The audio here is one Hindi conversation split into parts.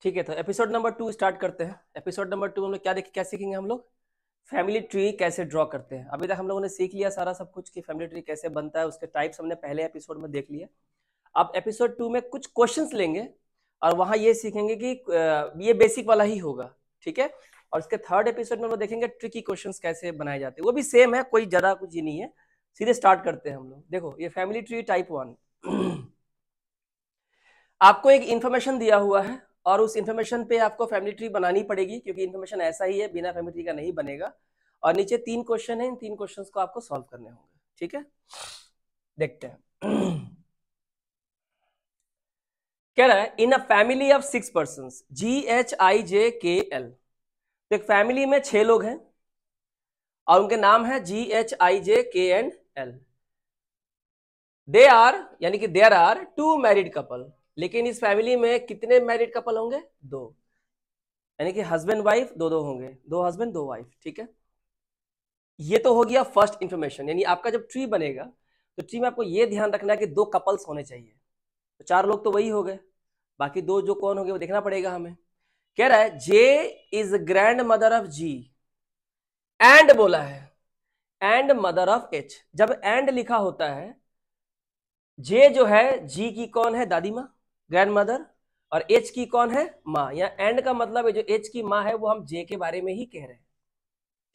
ठीक है, तो एपिसोड नंबर 2 स्टार्ट करते हैं। एपिसोड नंबर 2 हम लोग क्या सीखेंगे हम लोग? फैमिली ट्री कैसे ड्रॉ करते हैं। अभी तक हम लोगों ने सीख लिया सारा सब कुछ कि फैमिली ट्री कैसे बनता है, उसके टाइप्स हमने पहले एपिसोड में देख लिया। अब एपिसोड 2 में कुछ क्वेश्चंस लेंगे और वहां ये सीखेंगे कि ये बेसिक वाला ही होगा, ठीक है। और इसके थर्ड एपिसोड में हम लोग देखेंगे ट्रिकी क्वेश्चंस कैसे बनाए जाते हैं। वो भी सेम है, कोई ज़्यादा कुछ ही नहीं है। सीधे स्टार्ट करते हैं हम लोग। देखो, ये फैमिली ट्री टाइप 1 आपको एक इन्फॉर्मेशन दिया हुआ है और उस इन्फॉर्मेशन पे आपको फैमिली ट्री बनानी पड़ेगी, क्योंकि इन्फॉर्मेशन ऐसा ही है, बिना फैमिली ट्री का नहीं बनेगा। और नीचे 3 क्वेश्चन है, इन 3 क्वेश्चंस को आपको सॉल्व करने होंगे, ठीक है। देखते हैं। कह रहा है in a family of 6 person GHIJKL। तो एक फैमिली में 6 लोग हैं और उनके नाम है GHIJKL। दे आर यानी कि देयर आर 2 मैरिड कपल। लेकिन इस फैमिली में कितने मैरिड कपल होंगे? 2, यानी कि हस्बैंड वाइफ दो होंगे, 2 हस्बैंड 2 वाइफ, ठीक है। ये तो हो गया फर्स्ट इंफॉर्मेशन। यानी आपका जब ट्री बनेगा तो ट्री में आपको ये ध्यान रखना है कि 2 कपल्स होने चाहिए। तो 4 लोग तो वही हो गए, बाकी 2 जो कौन होंगे वो देखना पड़ेगा हमें। कह रहा है J is grandmother of G and बोला है एंड मदर ऑफ एच। जब एंड लिखा होता है, जे जो है जी की कौन है? दादी माँ, ग्रैंड मदर। और एच की कौन है? माँ। या एंड का मतलब है जो एच की माँ है वो हम जे के बारे में ही कह रहे हैं,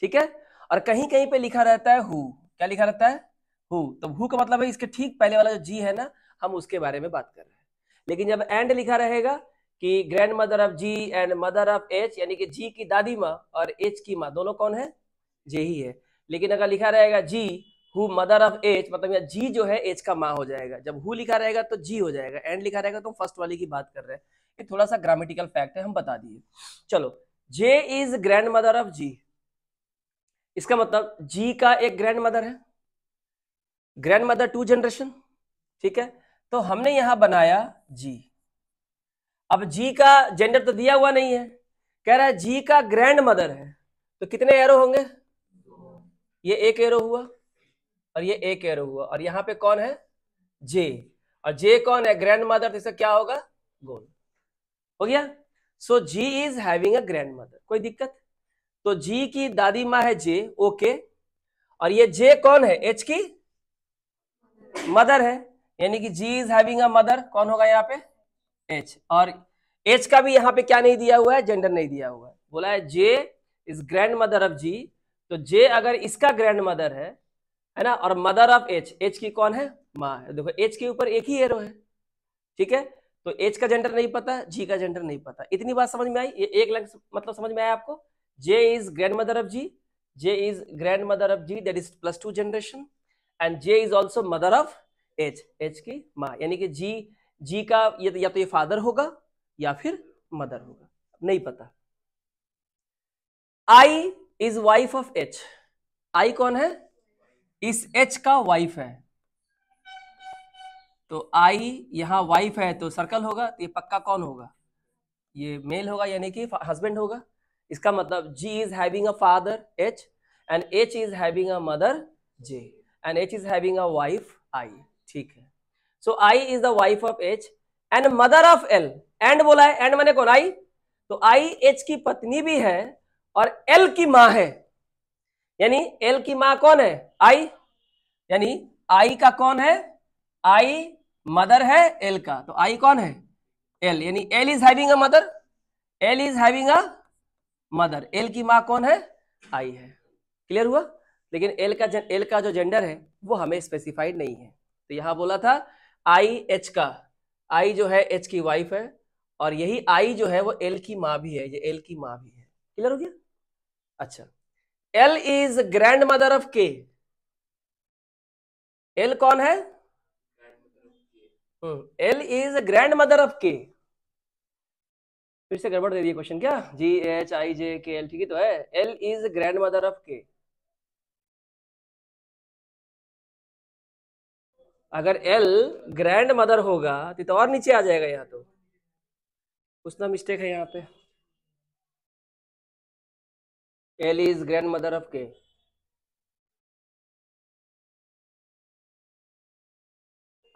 ठीक है। और कहीं कहीं पे लिखा रहता है हु। क्या लिखा रहता है? हु। तो हु का मतलब है इसके ठीक पहले वाला जो जी है ना, हम उसके बारे में बात कर रहे हैं। लेकिन जब एंड लिखा रहेगा कि grandmother of G and mother of H, यानी कि जी की दादी माँ और एच की माँ दोनों कौन है? जे ही है। लेकिन अगर लिखा रहेगा जी हु मदर ऑफ एच, मतलब यहाँ जी जो है एच का माँ हो जाएगा। जब हु लिखा रहेगा तो जी हो जाएगा, एंड लिखा रहेगा तो फर्स्ट वाली की बात कर रहे हैं। ये थोड़ा सा ग्रामेटिकल फैक्ट है, हम बता दिए। चलो, जे इज ग्रैंड मदर ऑफ जी, इसका मतलब जी का एक ग्रैंड मदर है, ग्रैंड मदर 2 जनरेशन, ठीक है। तो हमने यहां बनाया जी। अब जी का जेंडर तो दिया हुआ नहीं है, कह रहा है जी का ग्रैंड मदर है। तो कितने एरो होंगे? ये एक एरो हुआ और ये एक एरो हुआ, और यहां पे कौन है? जे। और जे कौन है? Grandmother. तो इसका क्या होगा? गोल। हो गया। So G is having a grandmother. कोई दिक्कत? तो जी की दादी माँ है जे, ओके। और ये जे कौन है? एच की मदर है, यानी कि जी इज हैविंग अ मदर। कौन होगा यहाँ पे? एच। और एच का भी यहाँ पे क्या नहीं दिया हुआ है? जेंडर नहीं दिया हुआ है। बोला है J is grandmother of जी। तो जे अगर इसका ग्रैंड मदर है ना, और मदर ऑफ एच, एच की कौन है? माँ है। देखो एच के ऊपर एक ही एरो है, ठीक है। तो एच का जेंडर नहीं पता, जी का जेंडर नहीं पता। इतनी बात समझ में आई? ये एक लाइन मतलब समझ में आया आपको? J is grandmother of G, J is grandmother of G, that is +2 generation. And J is also mother of H, H की माँ। यानी कि जी, जी का ये या तो ये फादर होगा या फिर मदर होगा, नहीं पता। आई इज वाइफ ऑफ एच। आई कौन है? इस एच का वाइफ है। तो आई यहां वाइफ है तो सर्कल होगा, तो ये पक्का कौन होगा? ये मेल होगा, यानी कि हस्बैंड होगा। इसका मतलब G is having a father H and H is having a mother J and H is having a wife I, ठीक है। So I is the wife of H and mother of L. And बोला है, एंड माने कौन? आई। तो आई एच की पत्नी भी है और एल की मां है, यानी एल की मां कौन है? आई। यानी आई का कौन है? आई मदर है एल का, तो आई कौन है? एल। यानी L is having a mother, L is having a mother. L की माँ कौन है? आई है। क्लियर हुआ? लेकिन एल का जो जेंडर है वो हमें स्पेसिफाइड नहीं है। तो यहां बोला था आई एच का, आई जो है एच की वाइफ है, और यही आई जो है वो एल की माँ भी है, ये एल की माँ भी है। क्लियर हो गया? अच्छा, L is grandmother of के। एल कौन है? L is grandmother of के। फिर से गड़बड़ दे दिए क्वेश्चन क्या? GHIJKL, ठीक ही तो है। L is grandmother of के। अगर एल ग्रैंड मदर होगा तो और नीचे आ जाएगा, यहाँ तो कुछ ना मिस्टेक है यहाँ पे। L is grandmother of K.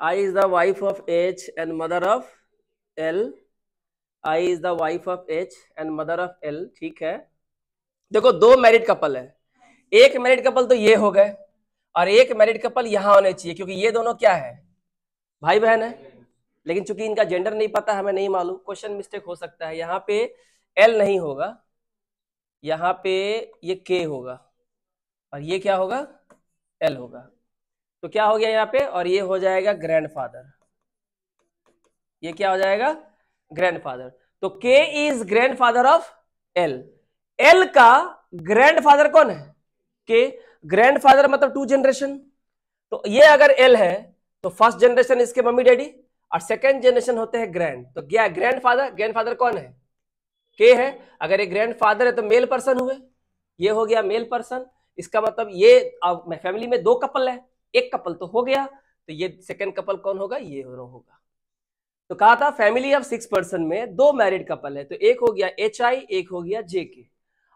I is the wife of H and mother of L I is the wife of H and mother of L, ठीक है। देखो दो मैरिड कपल है, एक मैरिड कपल तो ये हो गए और एक मैरिड कपल यहां होने चाहिए, क्योंकि ये दोनों क्या है, भाई बहन है। लेकिन चूंकि इनका जेंडर नहीं पता, हमें नहीं मालूम, क्वेश्चन मिस्टेक हो सकता है। यहाँ पे एल नहीं होगा, यहाँ पे ये के होगा और ये क्या होगा, एल होगा। तो क्या हो गया यहाँ पे, और ये हो जाएगा ग्रैंडफादर, ये क्या हो जाएगा, ग्रैंडफादर। तो के is grandfather of L. L का ग्रैंडफादर कौन है, के। ग्रैंडफादर मतलब 2 जनरेशन। तो ये अगर एल है तो फर्स्ट जनरेशन इसके मम्मी डैडी, और सेकंड जनरेशन होते हैं ग्रैंड। तो क्या ग्रैंडफादर, ग्रैंडफादर कौन है, के है। अगर ये ग्रैंडफादर है तो मेल पर्सन हुए, ये हो गया मेल पर्सन। इसका मतलब ये फैमिली में 2 कपल है, एक कपल तो हो गया, तो ये सेकंड कपल कौन होगा, ये होगा। तो कहा था फैमिली ऑफ 6 पर्सन में 2 मैरिड कपल है, तो एक हो गया एच आई, एक हो गया जे के।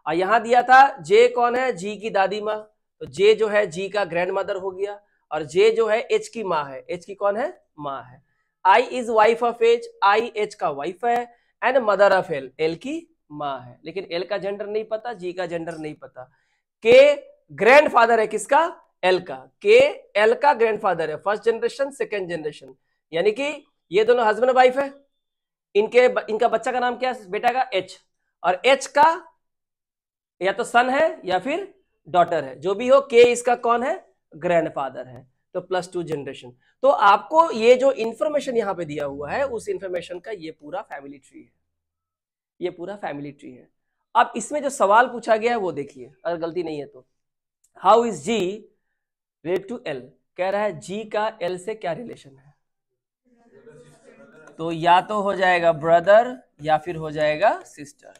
और यहां दिया था जे कौन है, जी की दादी माँ, तो जे जो है जी का ग्रैंड मदर हो गया, और जे जो है एच की माँ है, एच की कौन है, माँ है। I is wife of H, I H का वाइफ है, and mother of L, L की माँ है। लेकिन एल का जेंडर नहीं पता, जी का जेंडर नहीं पता। के ग्रैंडफादर है किसका, एल का। के एल का ग्रैंडफादर है, फर्स्ट जनरेशन सेकेंड जनरेशन, यानी कि ये दोनों हस्बैंड वाइफ है। इनका बच्चा का नाम क्या है, बेटा का एच, और एच का या तो सन है या फिर डॉटर है, जो भी हो। के इसका कौन है, ग्रैंडफादर है। तो +2 जनरेशन। तो आपको ये जो इंफॉर्मेशन यहां पे दिया हुआ है, उस इंफॉर्मेशन का ये पूरा फैमिली ट्री है, ये पूरा फैमिली ट्री है। अब इसमें जो सवाल पूछा गया है वो देखिए, अगर गलती नहीं है तो, how is G related to L. कह रहा है जी का एल से क्या रिलेशन है, तो या तो हो जाएगा ब्रदर या फिर हो जाएगा सिस्टर।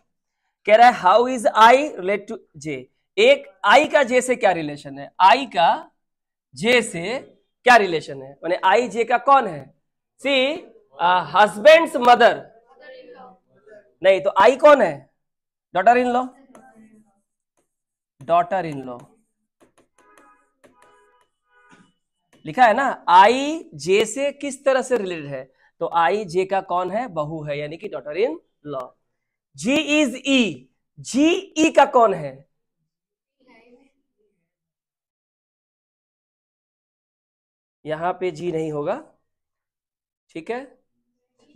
कह रहा है how is I relate to J. एक आई का जे से क्या रिलेशन है, आई का जे से क्या रिलेशन है, माने आई जे का कौन है, सी हस्बैंड्स मदर। नहीं तो आई कौन है, daughter in law, daughter in law लिखा है ना। आई जे से किस तरह से रिलेटेड है, तो आई जे का कौन है, बहू है, यानी कि daughter in law. G is E, G E का कौन है, यहां पे जी नहीं होगा, ठीक है।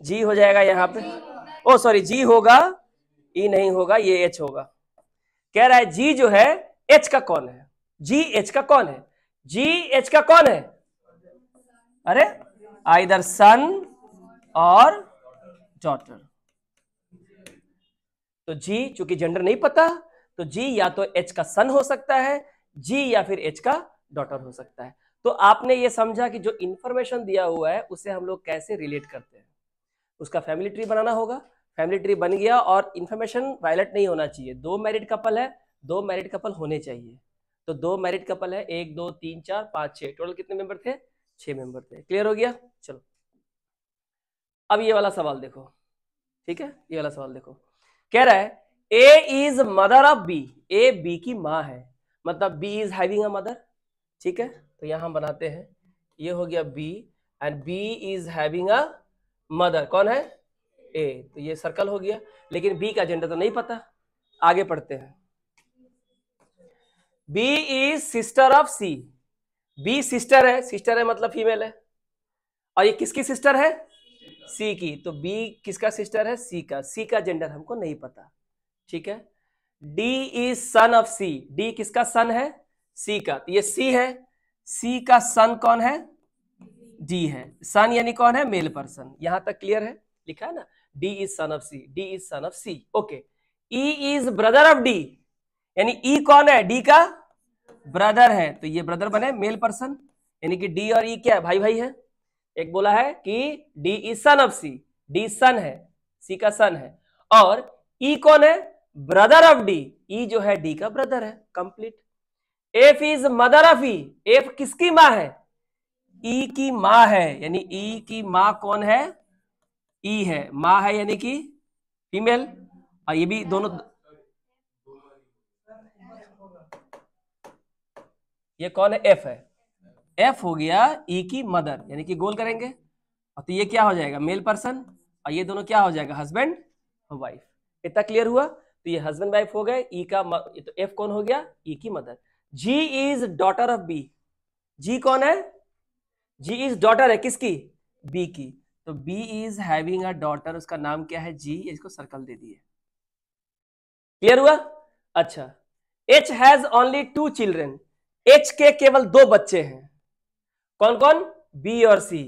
जी हो जाएगा यहां पे, ओ सॉरी जी होगा, ई नहीं होगा, ये एच होगा। कह रहा है जी जो है एच का कौन है, जी एच का कौन है, जी एच का कौन है, अरे आइदर सन और डॉटर। तो जी चूंकि जेंडर नहीं पता, तो जी या तो एच का सन हो सकता है, जी या फिर एच का डॉटर हो सकता है। तो आपने ये समझा कि जो इंफॉर्मेशन दिया हुआ है उसे हम लोग कैसे रिलेट करते हैं, उसका फैमिली ट्री बनाना होगा। फैमिली ट्री बन गया और इंफॉर्मेशन वायलेट नहीं होना चाहिए। 2 मैरिड कपल है, 2 मैरिड कपल होने चाहिए। तो 2 मैरिड कपल है, 1 2 3 4 5 6, टोटल कितने मेंबर थे, 6 मेंबर थे। क्लियर हो गया। चलो अब ये वाला सवाल देखो, ठीक है, ये वाला सवाल देखो। कह रहा है A is mother of B, A B की माँ है, मतलब B is having a mother, ठीक है। तो यहां बनाते हैं, ये हो गया B and B is having a mother, कौन है, ए, तो ये सर्कल हो गया। लेकिन बी का जेंडर तो नहीं पता, आगे पढ़ते हैं। B is sister of C, B sister है, सिस्टर है मतलब फीमेल है, और ये किसकी सिस्टर है, सी की। तो बी किसका सिस्टर है, सी का, सी का जेंडर हमको नहीं पता, ठीक है। D is son of C, D किसका सन है, सी का, तो ये सी है, सी का सन कौन है, डी है। सन यानी कौन है, मेल पर्सन। यहां तक क्लियर है, लिखा है ना, D is son of C, D is son of C, okay. E is brother of D, यानी ई कौन है, डी का ब्रदर है, तो ये ब्रदर बने मेल पर्सन, यानी कि डी और ई क्या है, भाई भाई है। एक बोला है कि D is son of C, D son है, सी का सन है, और ई कौन है, ब्रदर ऑफ डी, ई जो है डी का ब्रदर है, complete. F is mother of E, F किसकी माँ है, ई की माँ है, यानी ई की माँ कौन है, ई है, माँ है यानी कि फीमेल, और ये भी दोनों, ये कौन है, एफ है, एफ हो गया ई की मदर, यानी कि गोल करेंगे, और तो ये क्या हो जाएगा, मेल पर्सन, और ये दोनों क्या हो जाएगा, हस्बैंड वाइफ। इतना क्लियर हुआ? तो ये हस्बैंड वाइफ हो गए। ई का तो एफ कौन हो गया? ई की मदर। G is daughter of B. G कौन है? जी इज डॉटर है किसकी? बी की। तो B is having a daughter, उसका नाम क्या है? जी। इसको सर्कल दे दिए। क्लियर हुआ? अच्छा, H has only 2 children. H के केवल 2 बच्चे हैं। कौन कौन? बी और सी।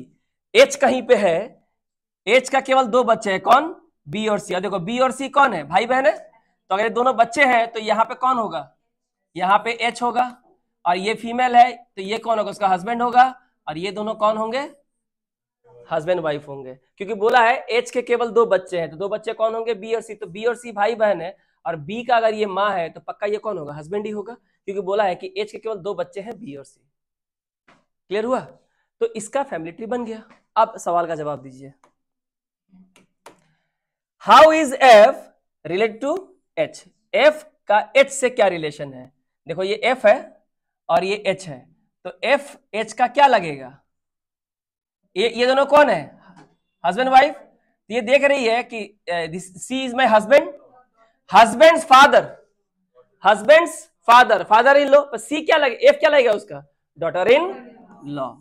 एच कहीं पे है, एच का केवल 2 बच्चे हैं। कौन? बी और सी। और देखो बी और सी कौन है? भाई बहन है। तो अगर ये दोनों बच्चे हैं तो यहाँ पे कौन होगा? यहाँ पे एच होगा। और ये फीमेल है तो ये कौन होगा? उसका हस्बैंड होगा। और ये दोनों कौन होंगे? हस्बैंड वाइफ होंगे। क्योंकि बोला है एच के केवल 2 बच्चे हैं, तो 2 बच्चे कौन होंगे? बी और सी। तो बी और सी भाई बहन है, और बी का अगर ये माँ है तो पक्का ये कौन होगा? हस्बैंड ही होगा, क्योंकि बोला है कि एच के केवल 2 बच्चे हैं, बी और सी। क्लियर हुआ? तो इसका फैमिली ट्री बन गया। अब सवाल का जवाब दीजिए। How is F related to H? F का एच से क्या रिलेशन है? देखो ये एफ है और ये एच है, तो एफ एच का क्या लगेगा? ये दोनों कौन है? Husband wife. ये देख रही है कि C is my husband, husband's father, husband's father, father in law. पर सी क्या लगे? एफ क्या लगेगा उसका? Daughter in law.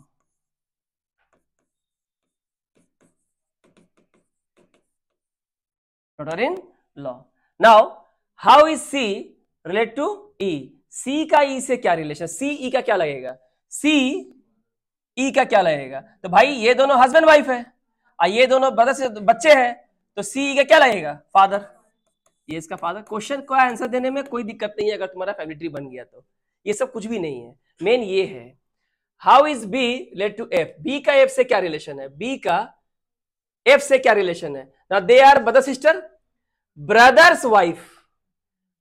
Daughter in law. Now how is C relate to E? C का ई से क्या रिलेशन? सी ई का क्या लगेगा? सी ई का क्या लगेगा? तो भाई ये दोनों हस्बैंड वाइफ है और ये दोनों ब्रदर से बच्चे हैं, तो सी ई का क्या लगेगा? फादर। ये इसका फादर। क्वेश्चन का आंसर देने में कोई दिक्कत नहीं है अगर तुम्हारा फैमिली ट्री बन गया तो। ये सब कुछ भी नहीं है, मेन ये है how is B relate to F? B का एफ से क्या रिलेशन है? बी का एफ से क्या रिलेशन है? ना they are brother sister, brother's wife,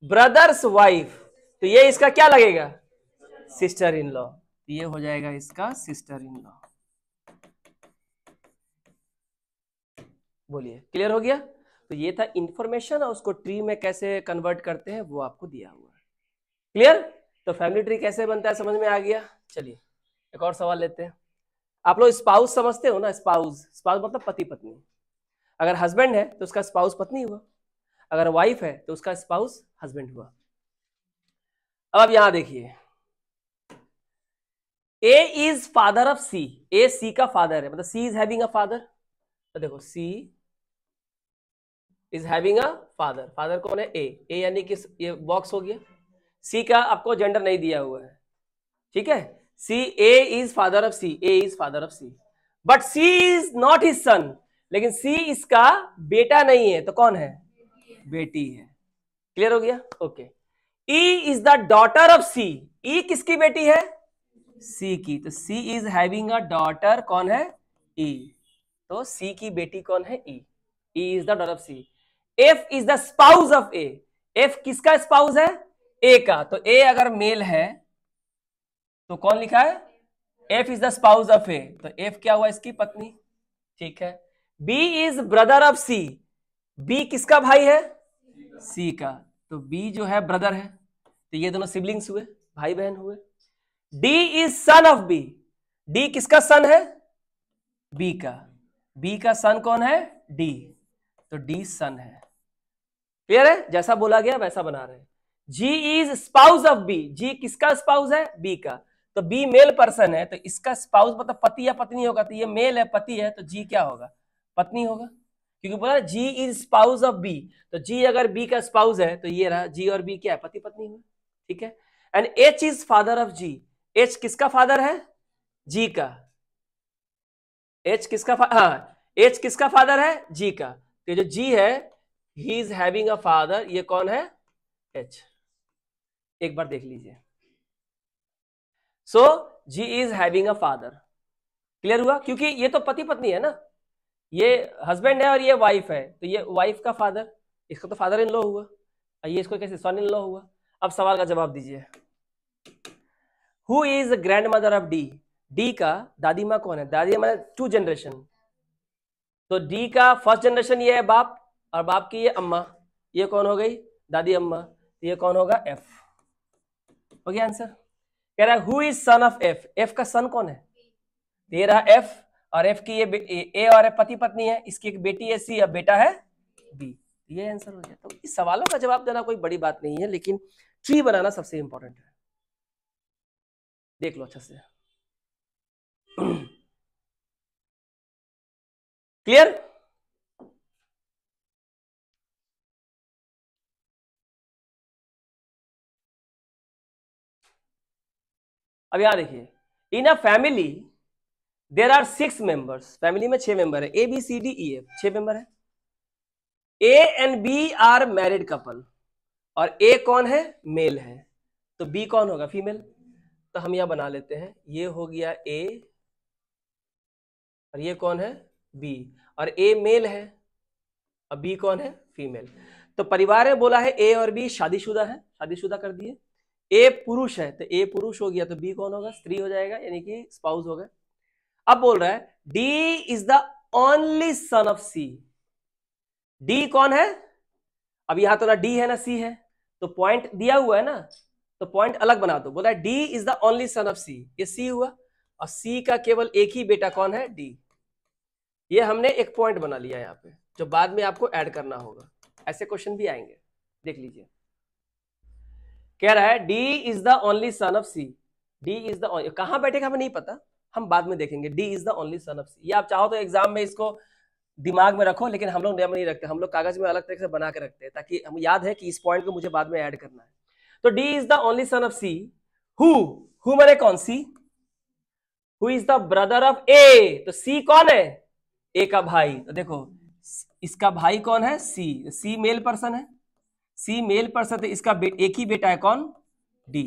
brother's wife. तो ये इसका क्या लगेगा? Sister in law. ये हो जाएगा इसका सिस्टर इन लॉ। बोलिए क्लियर हो गया? तो ये था इंफॉर्मेशन, और उसको ट्री में कैसे कन्वर्ट करते हैं वो आपको दिया हुआ है। क्लियर? तो फैमिली ट्री कैसे बनता है समझ में आ गया। चलिए एक और सवाल लेते हैं। आप लोग स्पाउस समझते हो ना? स्पाउस, स्पाउस मतलब पति पत्नी। अगर हस्बैंड है तो उसका स्पाउस पत्नी हुआ, अगर वाइफ है तो उसका स्पाउस हस्बैंड हुआ। अब यहां देखिए, A is father of C. A C का फादर है, मतलब C is having a father. तो देखो C is having a father. Father कौन है? ए यानी कि ये बॉक्स हो गया। सी का आपको जेंडर नहीं दिया हुआ है, ठीक है। C, A is father of C, A is father of C, but C is not his son. लेकिन सी इसका बेटा नहीं है, तो कौन है? बेटी है। क्लियर हो गया? Okay. E is the daughter of C. E किसकी बेटी है? सी की। तो C is having a daughter, कौन है? ई। तो सी की बेटी कौन है? E. E is the daughter of C. F is the spouse of A. F किसका स्पाउस है? ए का। तो ए अगर मेल है तो कौन लिखा है? F is the spouse of A. तो एफ क्या हुआ? इसकी पत्नी। ठीक है। B is brother of C. B किसका भाई है? सी का। तो बी जो है ब्रदर है, तो ये दोनों सिबलिंग्स हुए, भाई बहन हुए। D is son of B. D किसका सन है? बी का। बी का सन कौन है? डी। तो डी सन है। क्लियर है? जैसा बोला गया वैसा बना रहे हैं। जी इज स्पाउस ऑफ बी। जी किसका स्पाउस है? बी का। तो बी मेल पर्सन है, तो इसका स्पाउस मतलब पति या पत्नी होगा। तो ये मेल है, पति है, तो जी क्या होगा? पत्नी होगा, क्योंकि बोला जी इज स्पाउस ऑफ बी। तो जी अगर बी का स्पाउस है तो ये रहा, जी और बी क्या है? पति पत्नी हुआ। ठीक है। And H is father of G. H किसका फादर है? जी का। एच किसका एच किसका फादर है? जी का। तो जो जी है, he is having a father. ये कौन है? एच। एक बार देख लीजिए। So G is having a father. Clear हुआ? क्योंकि ये तो पति पत्नी है ना, ये हस्बैंड है और ये वाइफ है, तो ये वाइफ का फादर, इसका तो फादर इन लॉ हुआ, और ये इसको कैसे? सन इन लॉ हुआ। अब सवाल का जवाब दीजिए। Who is grandmother of D? D का दादी माँ कौन है? दादी माँ 2 जनरेशन। तो डी का फर्स्ट जनरेशन ये है बाप, और बाप की ये अम्मा, ये कौन हो गई? दादी अम्मा। ये कौन होगा? एफ। हो गया आंसर। कह रहा है who is son of F? F का सन कौन है? ये रहा एफ, और एफ की ये ए और एफ पति पत्नी है, इसकी एक बेटी है सी, अब बेटा है बी। ये आंसर हो गया। तो इस सवालों का जवाब देना कोई बड़ी बात नहीं है, लेकिन ट्री बनाना सबसे इंपॉर्टेंट है। देख लो अच्छा से। क्लियर? अब यहां देखिए, in a family there are 6 members. Family में 6 मेंबर है, A B C D E F, 6 member है। A and B are married couple, और ए कौन है? मेल है। तो बी कौन होगा? फीमेल। तो हम यहां बना लेते हैं, ये हो गया ए और ये कौन है? बी, और ए मेल है और बी कौन है? फीमेल। तो परिवार में बोला है ए और बी शादीशुदा है, शादीशुदा कर दिए। ए पुरुष है तो ए पुरुष हो गया, तो बी कौन होगा? स्त्री हो जाएगा, यानी कि स्पाउस होगा। अब बोल रहा है D is the only son of C. D कौन है? अब यहां तो ना डी है ना सी है, तो पॉइंट दिया हुआ है ना, तो पॉइंट अलग बना दो। बोला D is the only son of C, ये सी हुआ, और सी का केवल एक ही बेटा कौन है? डी। ये हमने एक पॉइंट बना लिया यहाँ पे, जो बाद में आपको ऐड करना होगा। ऐसे क्वेश्चन भी आएंगे, देख लीजिए। कह रहा है D is the only son of C. D is the, कहां बैठेगा हमें नहीं पता, हम बाद में देखेंगे। D is the only son of C, ये आप चाहो तो एग्जाम में इसको दिमाग में रखो, लेकिन हम लोग नहीं रखते, हम लोग कागज में अलग तरीके से बना के रखते हैं, ताकि हम याद है कि इस पॉइंट को मुझे बाद में ऐड करना है। तो D is the only son of C, who माने कौन? C. Who is the brother of A, तो सी कौन है? ए का भाई। तो देखो इसका भाई कौन है? सी। सी मेल पर्सन है, सी मेल पर्सन, तो इसका एक ही बेटा है कौन? डी।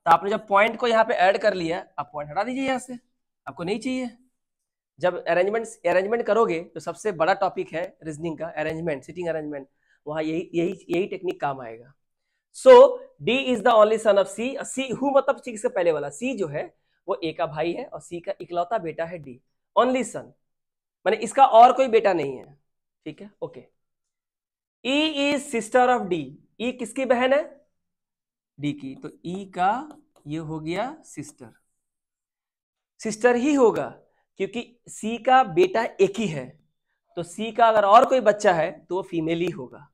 तो आपने जब पॉइंट को यहाँ पे ऐड कर लिया, आप पॉइंट हटा दीजिए यहाँ से, आपको नहीं चाहिए। जब अरेंजमेंट करोगे तो सबसे बड़ा टॉपिक है रीजनिंग का अरेंजमेंट, सिटिंग अरेंजमेंट, वहां यही टेक्निक काम आएगा। So D is the only son of C. C who मतलब सी से पहले वाला, सी जो है वो ए का भाई है और सी का इकलौता बेटा है डी। ओनली सन माने इसका और कोई बेटा नहीं है, ठीक है, okay. E is sister of D, E किसकी बहन है? डी की। तो ई का ये हो गया सिस्टर, सिस्टर ही होगा क्योंकि सी का बेटा एक ही है, तो सी का अगर और कोई बच्चा है तो वो फीमेल ही होगा।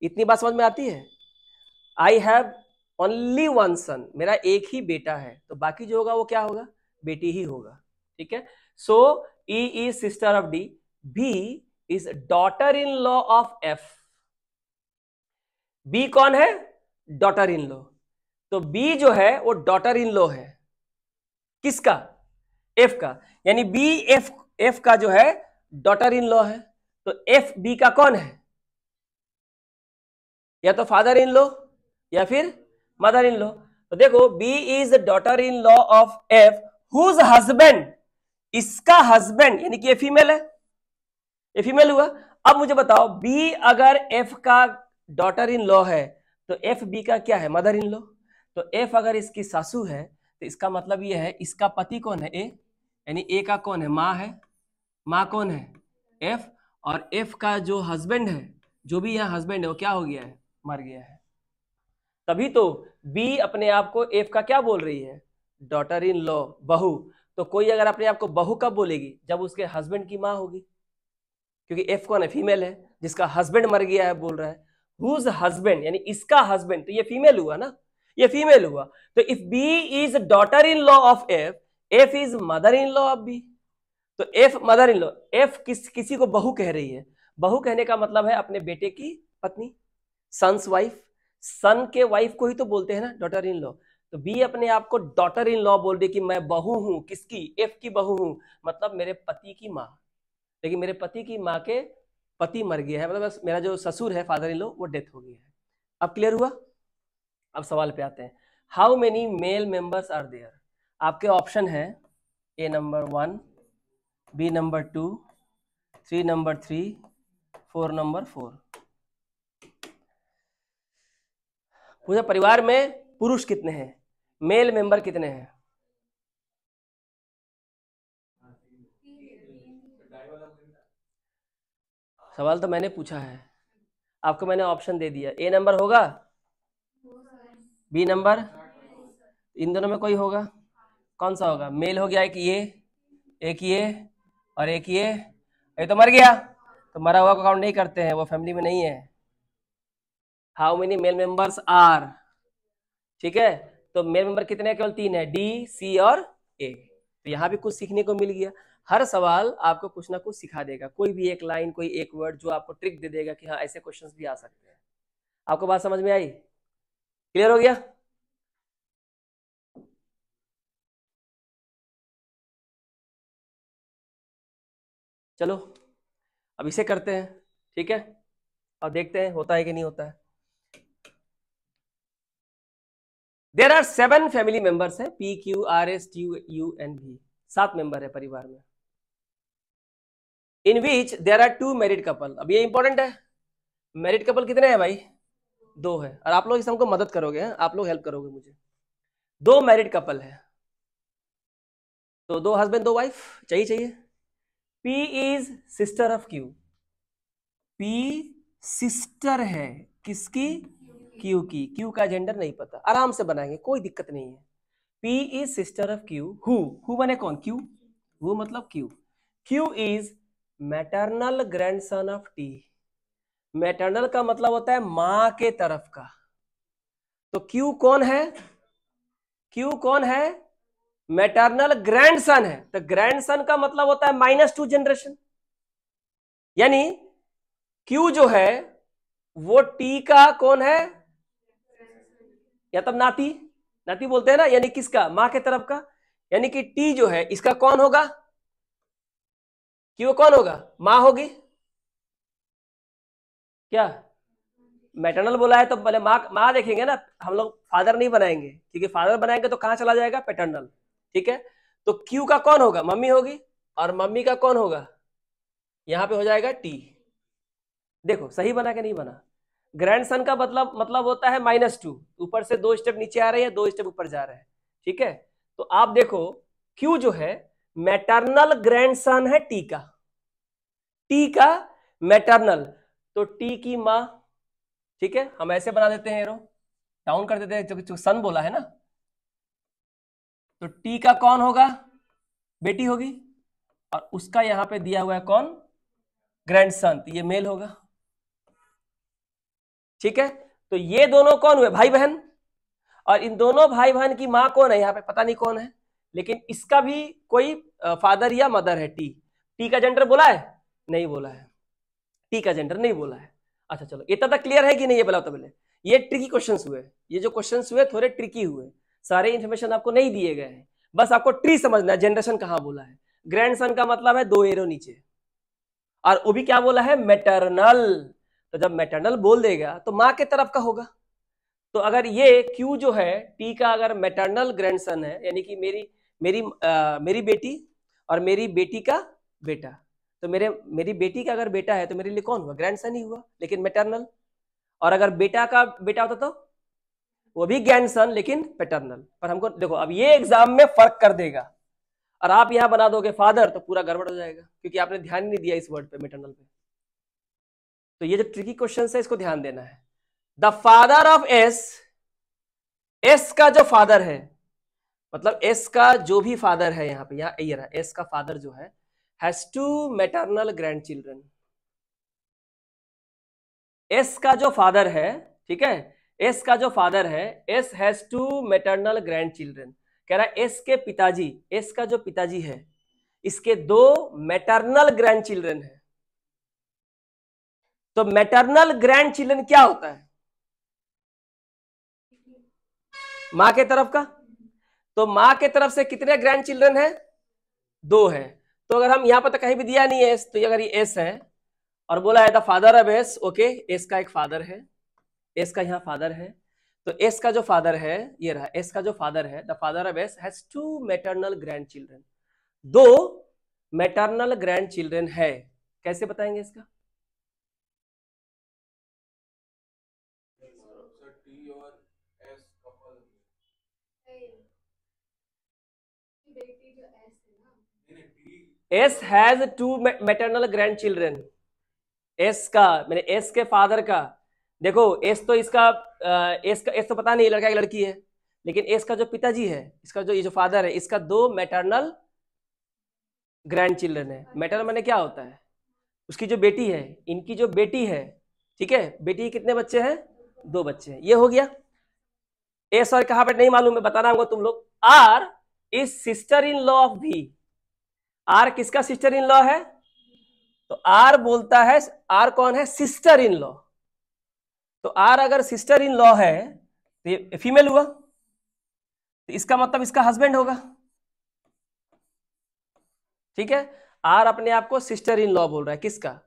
इतनी बात समझ में आती है? आई हैव ओनली वन सन, मेरा एक ही बेटा है, तो बाकी जो होगा वो क्या होगा? बेटी ही होगा, ठीक है। So E is sister of D, B is daughter in law of F. B कौन है? Daughter in law. तो बी जो है वो डॉटर इन लॉ है किसका? एफ का, यानी बी एफ का जो है डॉटर इन लॉ है। तो एफ बी का कौन है? या तो फादर इन लॉ या फिर मदर इन लॉ। तो देखो B is daughter in law of F whose husband, इसका हस्बैंड यानी कि ये फीमेल है, ये फीमेल हुआ। अब मुझे बताओ बी अगर एफ का डॉटर इन लॉ है तो एफ बी का क्या है? Mother in law. तो एफ अगर इसकी सासू है तो इसका मतलब ये है इसका पति कौन है? ए, यानी ए का कौन है? माँ है। माँ कौन है? एफ। और एफ का जो हस्बैंड है, जो भी यहाँ हस्बैंड है, वो क्या हो गया है? मर गया है। तभी तो बी अपने आप को एफ का क्या बोल रही है? डॉटर इन लॉ, बहू। तो कोई अगर अपने आप को बहू कब बोलेगी? जब उसके हस्बैंड की माँ होगी, क्योंकि एफ कौन है? फीमेल है, जिसका हस्बैंड मर गया है बोल रहा है। हुज हस्बैंड यानी इसका हस्बैंड, तो ये फीमेल हुआ ना, ये फीमेल हुआ। तो if B is daughter in law of F, F is mother in law of B. तो F mother in law, F किसी को बहू कह रही है। बहू कहने का मतलब है अपने बेटे की पत्नी, सन्स वाइफ। सन के वाइफ को ही तो बोलते हैं ना डॉटर इन लॉ। तो बी अपने आप को डॉटर इन लॉ बोल रही कि मैं बहू हूं, किसकी? एफ की बहू हूं, मतलब मेरे पति की माँ। लेकिन मेरे पति की माँ के पति मर गया है, मतलब मेरा जो ससुर है फादर इन लॉ, वो डेथ हो गई है। अब क्लियर हुआ? अब सवाल पे आते हैं। How many male members are there? आपके ऑप्शन है A number 1, B number 2, 3 number 3, 4 number 4। पूरे परिवार में पुरुष कितने हैं? मेल मेंबर कितने हैं? सवाल तो मैंने पूछा है, आपको मैंने ऑप्शन दे दिया। ए नंबर होगा, बी नंबर, इन दोनों में कोई होगा? कौन सा होगा? मेल हो गया एक ये, एक ये और एक ये तो मर गया, तो मरा हुआ को काउंट नहीं करते हैं, वो फैमिली में नहीं है। How many male members are, ठीक है, तो मेल मेंबर कितने हैं? केवल 3 है, डी, सी और ए। तो यहाँ भी कुछ सीखने को मिल गया। हर सवाल आपको कुछ ना कुछ सिखा देगा, कोई भी एक लाइन, कोई एक वर्ड जो आपको ट्रिक दे देगा कि हाँ ऐसे क्वेश्चंस भी आ सकते हैं। आपको बात समझ में आई? क्लियर हो गया? चलो अब इसे करते हैं, ठीक है, और देखते हैं होता है कि नहीं होता है। देर आर 7 फैमिली मेंबर्स है, P Q R S T U N V, 7 member है परिवार में। In which there are 2 married couple. अब ये इंपॉर्टेंट है, मैरिड कपल कितने हैं भाई? 2 है, और आप लोग इस हमको मदद करोगे, आप लोग हेल्प करोगे मुझे। 2 मैरिड कपल है, तो 2 हस्बैंड 2 वाइफ चाहिए। P is sister of Q, P sister है किसकी? Q की। Q का जेंडर नहीं पता, आराम से बनाएंगे, कोई दिक्कत नहीं है। P is sister of Q, who बने कौन? Q, हु मतलब Q। Q is maternal grandson of T। Maternal का मतलब होता है मां के तरफ का, तो Q कौन है? Q कौन है? मैटरनल ग्रैंडसन है, तो ग्रैंडसन का मतलब होता है -2 जनरेशन, यानी Q जो है वो T का कौन है? या तब नाती, नाती बोलते हैं ना, यानी किसका? मां के तरफ का, यानी कि T जो है इसका कौन होगा? Q कौन होगा? मां होगी क्या? मैटरनल बोला है तो पहले माँ माँ देखेंगे ना, हम लोग फादर नहीं बनाएंगे, क्योंकि फादर बनाएंगे तो कहां चला जाएगा? पैटर्नल, ठीक है। तो Q का कौन होगा? मम्मी होगी, और मम्मी का कौन होगा? यहां पे हो जाएगा T। देखो सही बना कि नहीं बना? ग्रैंडसन का मतलब होता है -2, ऊपर से 2 स्टेप नीचे आ रहे हैं, 2 स्टेप ऊपर जा रहे हैं, ठीक है। तो आप देखो Q जो है मैटरनल ग्रैंडसन है T का, T का मैटरनल, तो T की मां, ठीक है, हम ऐसे बना देते हैं, एरो डाउन कर देते हैं, जो सन बोला है ना, तो T का कौन होगा? बेटी होगी, और उसका यहां पे दिया हुआ है कौन? ग्रैंडसन, तो ये मेल होगा, ठीक है। तो ये दोनों कौन हुए? भाई बहन, और इन दोनों भाई बहन की मां कौन है? यहाँ पे पता नहीं कौन है, लेकिन इसका भी कोई फादर या मदर है। टी का जेंडर बोला है? नहीं बोला है, टी का जेंडर नहीं बोला है। अच्छा चलो, इतना तक क्लियर है कि नहीं? ये बताओ तो पहले। ये ट्रिकी क्वेश्चंस हुए, ये जो क्वेश्चंस हुए थोड़े ट्रिकी हुए, सारे इन्फॉर्मेशन आपको नहीं दिए गए हैं, बस आपको ट्री समझना है, जनरेशन कहां बोला है। ग्रैंडसन का मतलब है 2 एरो नीचे, और वो भी क्या बोला है? मैटरनल। तो जब मैटरनल बोल देगा तो मां के तरफ का होगा, तो अगर ये Q जो है T का अगर मैटरनल ग्रैंडसन है, यानी कि मेरी बेटी और मेरी बेटी का बेटा, तो मेरी बेटी का अगर बेटा है तो मेरे लिए कौन हुआ? ग्रैंडसन ही हुआ, लेकिन मैटरनल। और अगर बेटा का बेटा होता तो वो भी ग्रैंडसन लेकिन पैटर्नल। पर हमको देखो, अब ये एग्जाम में फर्क कर देगा, और आप यहां बना दोगे फादर तो पूरा गड़बड़ हो जाएगा, क्योंकि आपने ध्यान नहीं दिया इस वर्ड पे, मैटरनल पे। तो ये जो ट्रिकी क्वेश्चन है इसको ध्यान देना है। The father of S, S का जो फादर है, मतलब एस का जो भी फादर है, यहाँ पे ये रहा, एस का फादर जो है has 2 maternal grand children. S का जो फादर है, ठीक है, एस का जो फादर है, S has 2 maternal grand children. कह रहा है एस के पिताजी, एस का जो पिताजी है इसके 2 मैटरनल ग्रैंड चिल्ड्रन है। तो मैटरनल ग्रैंड चिल्ड्रन क्या होता है? मां के तरफ का। तो मां के तरफ से कितने ग्रैंड चिल्ड्रन है? 2 है। तो अगर हम यहां पर तो कहीं भी दिया नहीं है एस, तो अगर ये एस है और बोला है the father of S, okay, S का एक फादर है, एस का यहाँ फादर है, तो एस का जो फादर है ये रहा, एस का जो फादर है the father of S has 2 maternal grand children, 2 maternal grand children है। कैसे बताएंगे इसका? S has 2 maternal grand children, S का मैंने एस के फादर का, देखो एस तो इसका एस तो पता नहीं लड़का की लड़की है, लेकिन एस का जो पिताजी है, इसका जो ये जो फादर है, इसका 2 मैटरनल ग्रैंड चिल्ड्रन है। मैटरनल मैंने क्या होता है? उसकी जो बेटी है, इनकी जो बेटी है, ठीक है, बेटी के कितने बच्चे हैं? 2 बच्चे हैं, ये हो गया। ए सॉरी कहां पे नहीं मालूम है, बताना होगा तुम लोग। R is sister in law of B. R किसका सिस्टर इन लॉ है? तो आर बोलता है, आर कौन है? Sister in law. तो आर अगर सिस्टर इन लॉ है तो ये फीमेल हुआ, तो इसका मतलब इसका हस्बैंड होगा। ठीक है, आर अपने आप को सिस्टर इन लॉ बोल रहा है, किसका?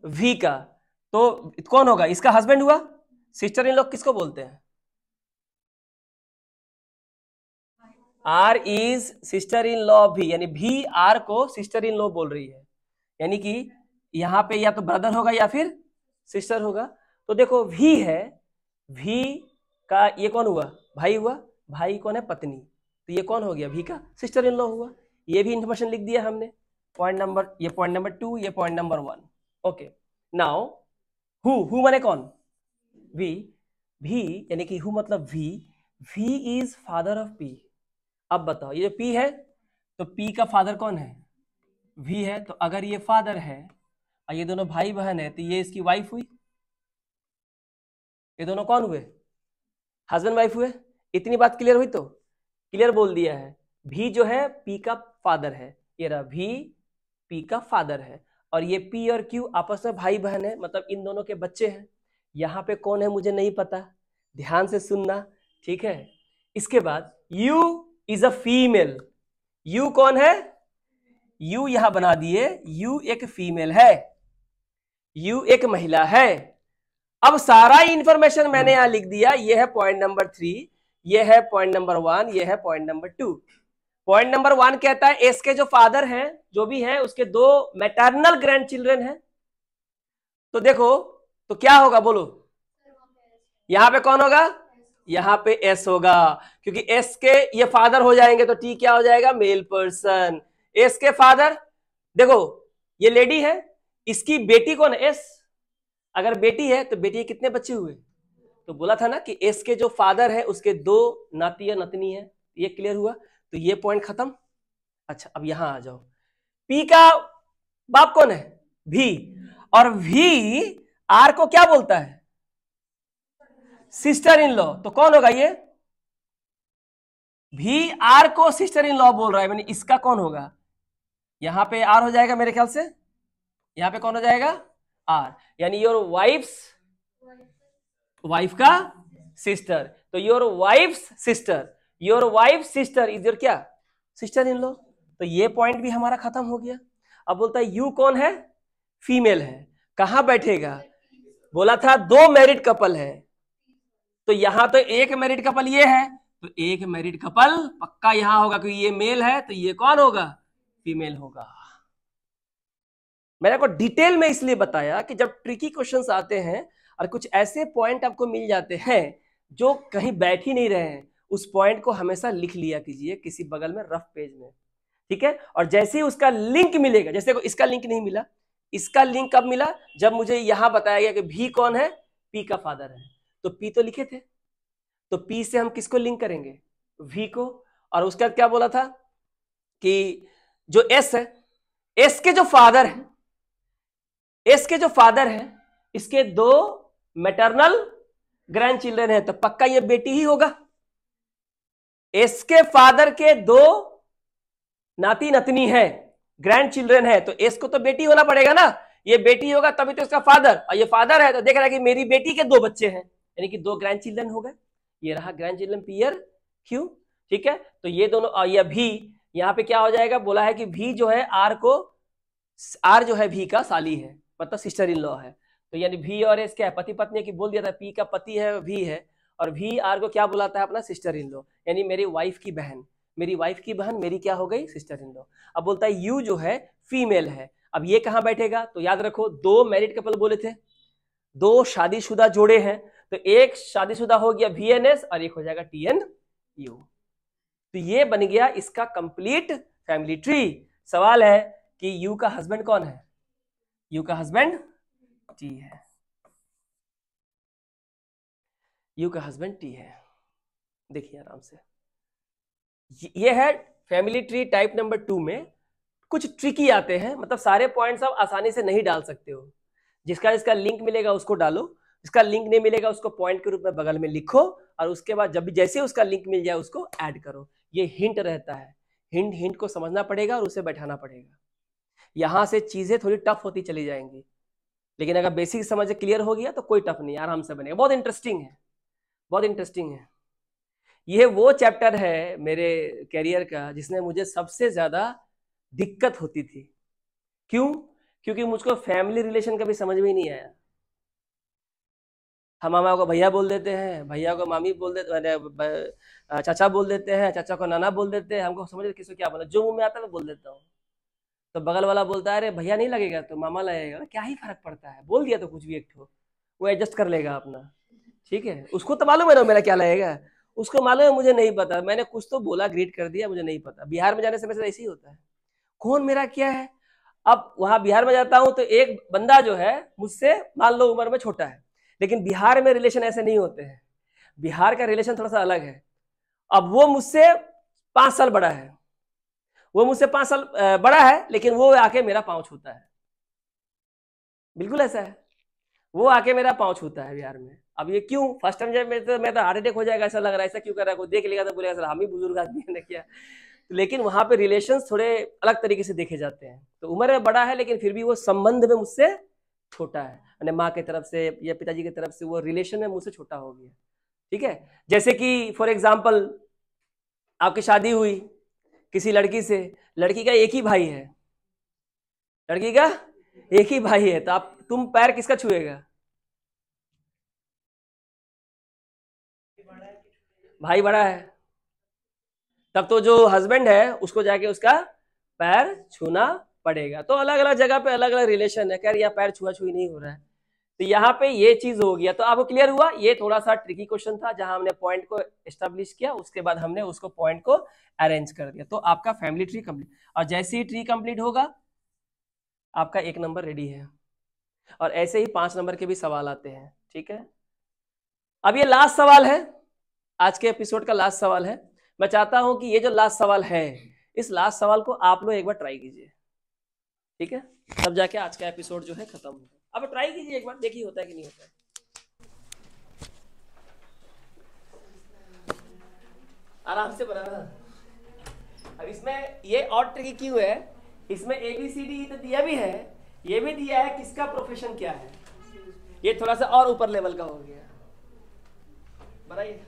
वी का। तो कौन होगा? इसका हस्बैंड हुआ। सिस्टर इन लॉ किसको बोलते हैं? R is sister in law B, यानी भी आर को सिस्टर इन लॉ बोल रही है, यानी कि यहां पे या तो ब्रदर होगा या फिर सिस्टर होगा। तो देखो भी है, भी का ये कौन हुआ? भाई हुआ। भाई कौन है? पत्नी। तो ये कौन हो गया? भी का सिस्टर इन लॉ हुआ। ये भी इंफॉर्मेशन लिख दिया हमने। पॉइंट नंबर, ये पॉइंट नंबर 2, ये point number 1। Okay, now who माने कौन? वी। भी यानी कि हु मतलब V is father of P. अब बताओ, ये जो पी है तो पी का फादर कौन है? वी है। तो अगर ये फादर है और ये दोनों भाई बहन है तो ये इसकी वाइफ हुई। ये दोनों कौन हुए? हस्बैंड वाइफ हुए। इतनी बात क्लियर हुई? तो क्लियर बोल दिया है। भी जो है पी का फादर है, ये रहा भी पी का फादर है, और ये पी और क्यू आपस में भाई बहन है, मतलब इन दोनों के बच्चे हैं। यहाँ पे कौन है मुझे नहीं पता, ध्यान से सुनना, ठीक है। इसके बाद you is a female. You कौन है? यू यहां बना दिए, यू एक फीमेल है, यू एक महिला है। अब सारा इंफॉर्मेशन मैंने यहां लिख दिया। ये है पॉइंट नंबर 3, ये है पॉइंट नंबर 1, ये है पॉइंट नंबर 2। पॉइंट नंबर 1 कहता है एस के जो फादर हैं, जो भी हैं, उसके 2 मैटरनल ग्रैंड चिल्ड्रन हैं। तो देखो, तो क्या होगा बोलो? यहां पे कौन होगा? यहां पे एस होगा, क्योंकि एस के ये फादर हो जाएंगे तो टी क्या हो जाएगा? Male person. एस के फादर, देखो ये लेडी है, इसकी बेटी कौन है? एस। अगर बेटी है तो बेटी के कितने बच्चे हुए? तो बोला था ना कि एस के जो फादर है उसके 2 नाती या नतनी है। ये क्लियर हुआ? तो ये पॉइंट खत्म। अच्छा, अब यहां आ जाओ। पी का बाप कौन है? भी। और भी आर को क्या बोलता है? Sister in law. तो कौन होगा ये? भी आर को सिस्टर इन लॉ बोल रहा है, मैंने इसका कौन होगा? यहां पे आर हो जाएगा मेरे ख्याल से। यहां पे कौन हो जाएगा? आर, यानी योर वाइफ्स, वाइफ का सिस्टर। तो your wife's sister, your wife sister is your क्या? Sister in law. तो ये पॉइंट भी हमारा खत्म हो गया। अब बोलता है यू कौन है? फीमेल है। कहां बैठेगा? बोला था 2 मैरिड कपल है, तो यहां तो एक मैरिड कपल ये है, तो एक मैरिड कपल पक्का यहां होगा, क्योंकि ये मेल है, तो ये कौन होगा? फीमेल होगा। मैंने आपको डिटेल में इसलिए बताया कि जब ट्रिकी क्वेश्चंस आते हैं और कुछ ऐसे पॉइंट आपको मिल जाते हैं जो कहीं बैठ ही नहीं रहे हैं, उस पॉइंट को हमेशा लिख लिया कीजिए किसी बगल में रफ पेज में, ठीक है। और जैसे ही उसका लिंक मिलेगा, जैसे इसका लिंक नहीं मिला, इसका लिंक कब मिला? जब मुझे यहां बताया गया कि भी कौन है? पी का फादर है। तो पी तो लिखे थे, तो पी से हम किसको लिंक करेंगे? वी को। और उसके बाद क्या बोला था कि जो एस है, एस के जो फादर है, एस के जो फादर है, इसके 2 मैटरनल ग्रैंड चिल्ड्रन है, तो पक्का ये बेटी ही होगा। एस के फादर के 2 नाती नतनी है, ग्रैंड चिल्ड्रन है, तो एस को तो बेटी होना पड़ेगा ना। ये बेटी होगा तभी तो इसका फादर, और ये फादर है तो देख रहा है कि मेरी बेटी के 2 बच्चे हैं, यानी कि 2 ग्रैंड चिल्ड्रन हो गए। ये रहा ग्रैंड चिल्ड्रन पी और क्यू, ठीक है। तो ये दोनों, और ये भी यहां पे क्या हो जाएगा? बोला है कि भी जो है आर को, आर जो है भी का साली है, मतलब सिस्टर इन लॉ है। तो यानी भी और एस क्या है? पति पत्नी की बोल दिया था, पी का पति है, भी है, और भी आर को क्या बुलाता है? अपना सिस्टर इन लॉ, यानी मेरी वाइफ की बहन। मेरी वाइफ की बहन मेरी क्या हो गई? Sister in law. अब बोलता है यू जो है फीमेल है। अब ये कहां बैठेगा? तो याद रखो 2 मैरिड कपल बोले थे, 2 शादीशुदा जोड़े हैं, तो एक शादीशुदा हो गया भी एन एस और एक हो जाएगा टी एन यू। तो ये बन गया इसका कंप्लीट फैमिली ट्री। सवाल है कि यू का हस्बैंड कौन है? यू का हस्बैंड टी है, यू का हस्बैंड टी है। देखिए आराम से, ये है फैमिली ट्री टाइप नंबर 2 में कुछ ट्रिकी आते हैं, मतलब सारे पॉइंट्स आप आसानी से नहीं डाल सकते हो, जिसका लिंक मिलेगा उसको डालो। जिसका लिंक नहीं मिलेगा उसको पॉइंट के रूप में बगल में लिखो, और उसके बाद जब भी जैसे उसका लिंक मिल जाए उसको ऐड करो। ये हिंट रहता है, हिंट हिंट को समझना पड़ेगा और उसे बैठाना पड़ेगा। यहाँ से चीजें थोड़ी टफ होती चली जाएंगी, लेकिन अगर बेसिक समझ क्लियर हो गया तो कोई टफ नहीं, आराम से बनेगा। बहुत इंटरेस्टिंग है, बहुत इंटरेस्टिंग है। ये वो चैप्टर है मेरे कैरियर का जिसने मुझे सबसे ज्यादा दिक्कत होती थी। क्यों? क्योंकि मुझको फैमिली रिलेशन कभी समझ में ही नहीं आया। हम मामा को भैया बोल देते हैं, भैया को मामी बोल देते, चाचा बोल देते हैं, चाचा को नाना बोल देते हैं, हमको समझ किसको क्या बोला, जो मुंह में आता है मैं बोल देता हूँ। तो बगल वाला बोलता है अरे भैया नहीं लगेगा तो मामा लगेगा, क्या ही फर्क पड़ता है, बोल दिया तो कुछ भी एक ठो, वो एडजस्ट कर लेगा अपना। ठीक है, उसको तो मालूम है ना मेरा क्या लगेगा, उसको मालूम है मुझे नहीं पता, मैंने कुछ तो बोला, ग्रीट कर दिया, मुझे नहीं पता। बिहार में जाने से वैसे ऐसे ही होता है, कौन मेरा क्या है। अब वहां बिहार में जाता हूं तो एक बंदा जो है मुझसे मान लो उम्र में छोटा है, लेकिन बिहार में रिलेशन ऐसे नहीं होते हैं, बिहार का रिलेशन थोड़ा सा अलग है। अब वो मुझसे 5 साल बड़ा है, वो मुझसे 5 साल बड़ा है, लेकिन वो आके मेरा पांव छूता है, बिल्कुल ऐसा है, वो आके मेरा पांव छूता है बिहार में। अब ये क्यों? फर्स्ट टाइम जब मैं तो हार्ट अटैक हो जाएगा ऐसा लग रहा है, ऐसा क्यों कर रहा है, कोई देख लेगा तो बोलेगा सर हम ही बुजुर्ग आदमी ने किया। लेकिन वहां पे रिलेशंस थोड़े अलग तरीके से देखे जाते हैं। तो उम्र में बड़ा है लेकिन फिर भी वो संबंध में मुझसे छोटा है, यानी माँ की तरफ से या पिताजी की तरफ से वो रिलेशन में मुझसे छोटा हो गया। ठीक है, जैसे कि फॉर एग्जाम्पल आपकी शादी हुई किसी लड़की से, लड़की का एक ही भाई है, लड़की का एक ही भाई है, तो आप तुम पैर किसका छुएगा? भाई बड़ा है, तब तो जो हस्बैंड है उसको जाके उसका पैर छूना पड़ेगा। तो अलग अलग जगह पे अलग अलग रिलेशन है, खैर यहाँ पैर छुआ छुई नहीं हो रहा है। तो यहाँ पे ये चीज हो गया, तो आपको क्लियर हुआ। ये थोड़ा सा ट्रिकी क्वेश्चन था जहां हमने पॉइंट को एस्टेब्लिश किया, उसके बाद हमने उसको पॉइंट को अरेंज कर दिया। तो आपका फैमिली ट्री कंप्लीट, और जैसे ही ट्री कंप्लीट होगा आपका 1 नंबर रेडी है, और ऐसे ही 5 नंबर के भी सवाल आते हैं। ठीक है, अब ये लास्ट सवाल है, आज के एपिसोड का लास्ट सवाल है। मैं चाहता हूं कि ये जो लास्ट सवाल है, इस लास्ट सवाल को आप लोग एक बार ट्राई कीजिए, ठीक है, तब जाके आज का एपिसोड जो है खत्म होगा। अब ट्राई कीजिए एक बार, देखिए होता है कि नहीं होता है। आराम से बनाना। अब इसमें ये और ट्रिकी क्यों है, इसमें ABCD तो दिया भी है, ये भी दिया है किसका प्रोफेशन क्या है, ये थोड़ा सा और ऊपर लेवल का हो गया। बनाइए।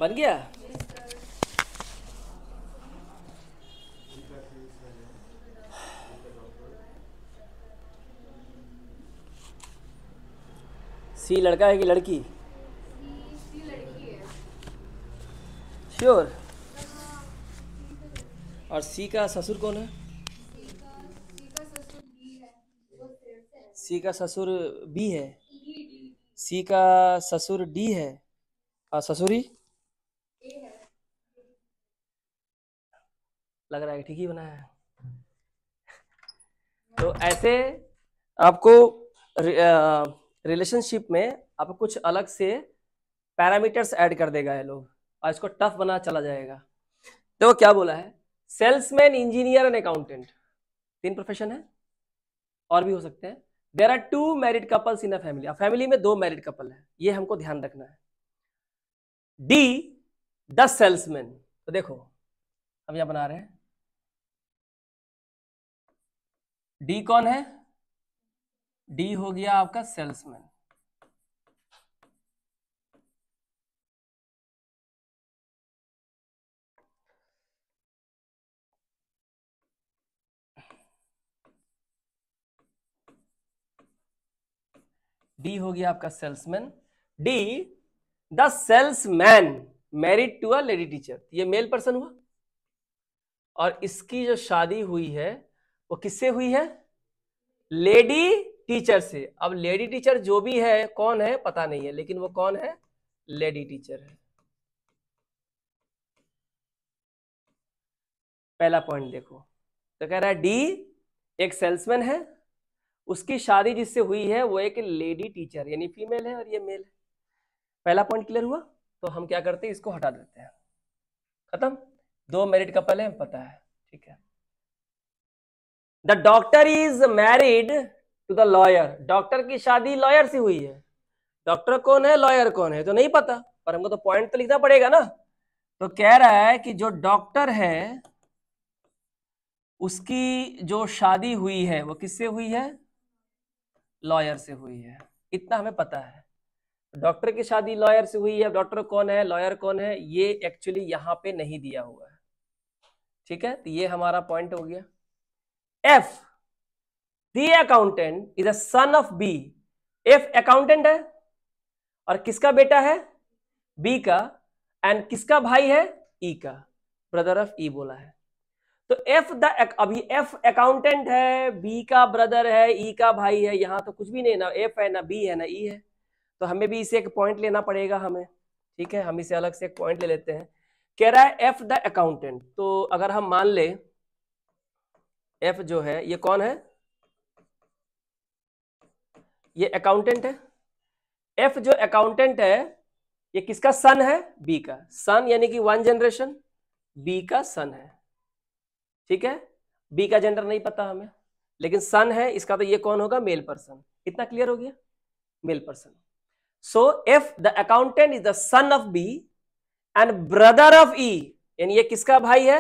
बन गया। सी लड़का है कि लड़की? श्योर? और सी का ससुर कौन है? सी का ससुर बी है। सी का ससुर डी है और ससुरी लग रहा है ठीक ही बनाया है। तो ऐसे आपको रिलेशनशिप में आपको कुछ अलग से पैरामीटर्स ऐड कर देगा ये लोग और इसको टफ बना चला जाएगा। तो क्या बोला है? Salesman, engineer and accountant, 3 profession है, और भी हो सकते हैं। There are 2 married couples in a family. Family में 2 मैरिड कपल है, ये हमको ध्यान रखना है। डी द सेल्समैन, तो देखो हम यहां बना रहे हैं, डी कौन है? डी हो गया आपका सेल्समैन। डी हो गया आपका salesman. D the salesman married to a lady teacher, ये मेल पर्सन हुआ और इसकी जो शादी हुई है वो किससे हुई है? लेडी टीचर से। अब लेडी टीचर जो भी है कौन है पता नहीं है, लेकिन वो कौन है? लेडी टीचर है। पहला पॉइंट देखो, तो कह रहा है डी एक सेल्समैन है, उसकी शादी जिससे हुई है वो एक लेडी टीचर यानी फीमेल है और ये मेल है। पहला पॉइंट क्लियर हुआ। तो हम क्या करते हैं, इसको हटा देते हैं, खत्म। 2 मैरिड कपल है, पता है, ठीक है। The doctor is married to the lawyer, doctor की शादी लॉयर से हुई है। डॉक्टर कौन है, लॉयर कौन है, तो नहीं पता, पर हमको तो पॉइंट तो लिखना पड़ेगा ना। तो कह रहा है कि जो डॉक्टर है उसकी जो शादी हुई है वो किससे हुई है? लॉयर से हुई है, इतना हमें पता है। डॉक्टर की शादी लॉयर से हुई है, डॉक्टर कौन है, लॉयर कौन है, ये एक्चुअली यहां पे नहीं दिया हुआ है, ठीक है। तो ये हमारा पॉइंट हो गया। F the accountant is a son of B. F accountant है और किसका बेटा है? बी का। एंड किसका भाई है? ई का, ब्रदर ऑफ ई बोला है। तो एफ द, अभी एफ अकाउंटेंट है, बी का ब्रदर है, ई का भाई है, यहां तो कुछ भी नहीं, ना एफ है ना बी है ना ई है, तो हमें भी इसे एक पॉइंट लेना पड़ेगा हमें, ठीक है। हम इसे अलग से एक पॉइंट ले लेते हैं। कह रहा है एफ द अकाउंटेंट, तो अगर हम मान ले एफ जो है ये कौन है? ये अकाउंटेंट है। एफ जो अकाउंटेंट है ये किसका सन है? बी का सन, यानी कि 1 जनरेशन बी का सन है, ठीक है। बी का जेंडर नहीं पता हमें, लेकिन सन है इसका, तो ये कौन होगा? Male person. इतना क्लियर हो गया, male person. So F the accountant is the son of B and brother of E, यानी ये किसका भाई है?